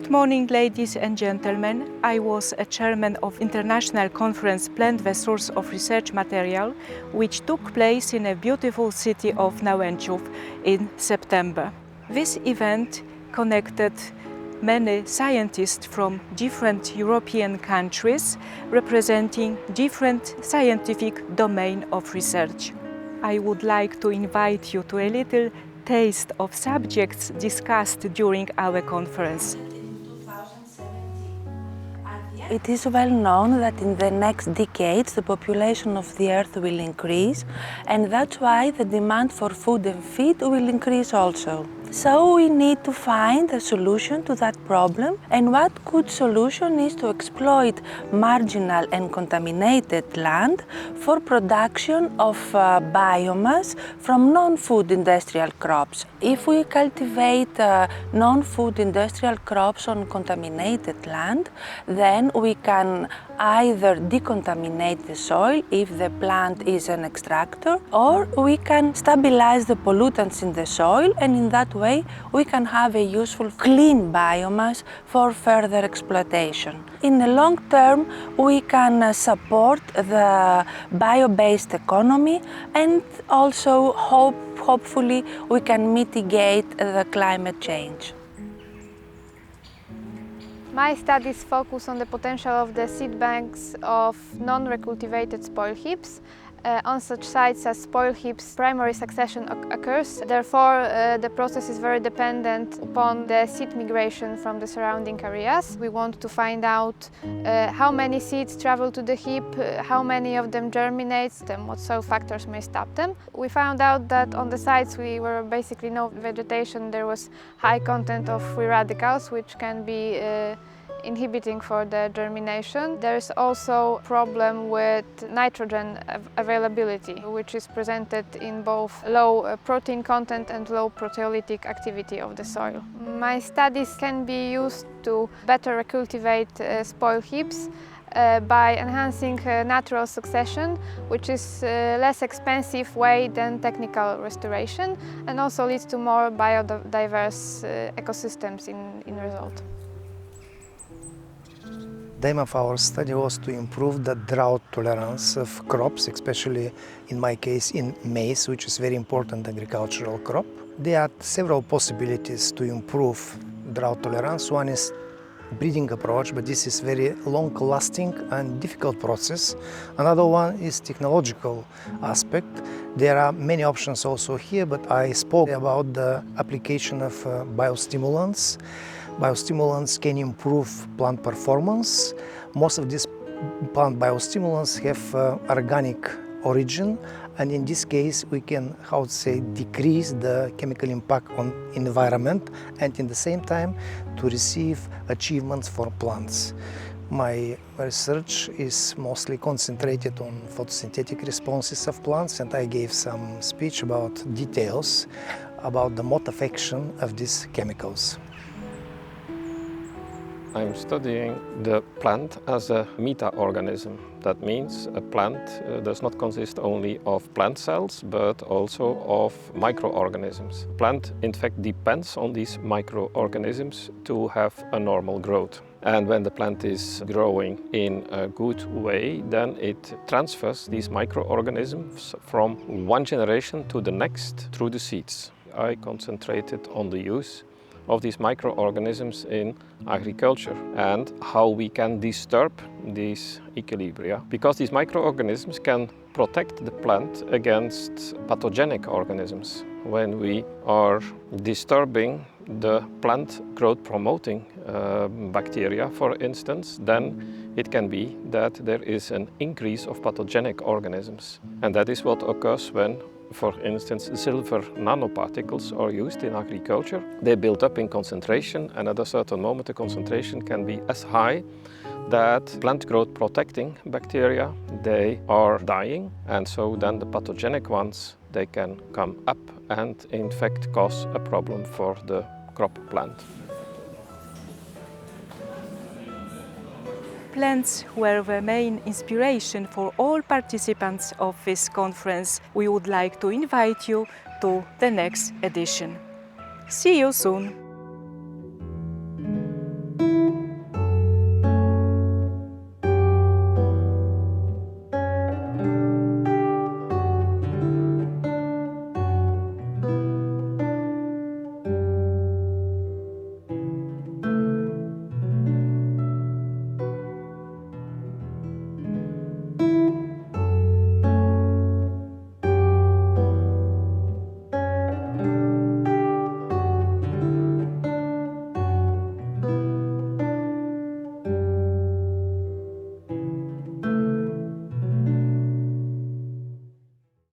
Good morning, ladies and gentlemen. I was a chairman of international conference Plant the Source of Research Material, which took place in a beautiful city of Nałęczów in September. This event connected many scientists from different European countries representing different scientific domain of research. I would like to invite you to a little taste of subjects discussed during our conference. It is well known that in the next decades the population of the Earth will increase, and that's why the demand for food and feed will increase also. So we need to find a solution to that problem, and what good solution is to exploit marginal and contaminated land for production of biomass from non-food industrial crops. If we cultivate non-food industrial crops on contaminated land, then we can either decontaminate the soil if the plant is an extractor, or we can stabilize the pollutants in the soil, and in that way we can have a useful clean biomass for further exploitation. In the long term, we can support the bio-based economy, and also hopefully we can mitigate the climate change. My studies focus on the potential of the seed banks of non-recultivated spoil heaps. On such sites as spoil heaps, primary succession occurs. Therefore, the process is very dependent upon the seed migration from the surrounding areas. We want to find out how many seeds travel to the heap, how many of them germinate, and what soil factors may stop them. We found out that on the sites where basically no vegetation, there was high content of free radicals, which can be inhibiting for the germination. There is also a problem with nitrogen availability, which is presented in both low protein content and low proteolytic activity of the soil. My studies can be used to better recultivate spoil heaps by enhancing natural succession, which is a less expensive way than technical restoration, and also leads to more biodiverse ecosystems in result. The aim of our study was to improve the drought tolerance of crops, especially in my case in maize, which is a very important agricultural crop. There are several possibilities to improve drought tolerance. One is breeding approach, but this is very long-lasting and difficult process. Another one is technological aspect. There are many options also here, but I spoke about the application of biostimulants. Biostimulants can improve plant performance. Most of these plant biostimulants have organic origin, and in this case we can, decrease the chemical impact on environment, and in the same time to receive achievements for plants. My research is mostly concentrated on photosynthetic responses of plants, and I gave some speech about details about the mode of action of these chemicals. I'm studying the plant as a meta-organism. That means a plant does not consist only of plant cells, but also of microorganisms. Plant, in fact, depends on these microorganisms to have a normal growth. And when the plant is growing in a good way, then it transfers these microorganisms from one generation to the next through the seeds. I concentrated on the use of these microorganisms in agriculture and how we can disturb these equilibria, because these microorganisms can protect the plant against pathogenic organisms. When we are disturbing the plant growth promoting bacteria, for instance, then it can be that there is an increase of pathogenic organisms. And that is what occurs when, for instance, silver nanoparticles are used in agriculture. They build up in concentration, and at a certain moment the concentration can be as high that plant growth protecting bacteria, they are dying, and so then the pathogenic ones, they can come up and in fact cause a problem for the crop plant. Plants were the main inspiration for all participants of this conference. We would like to invite you to the next edition. See you soon!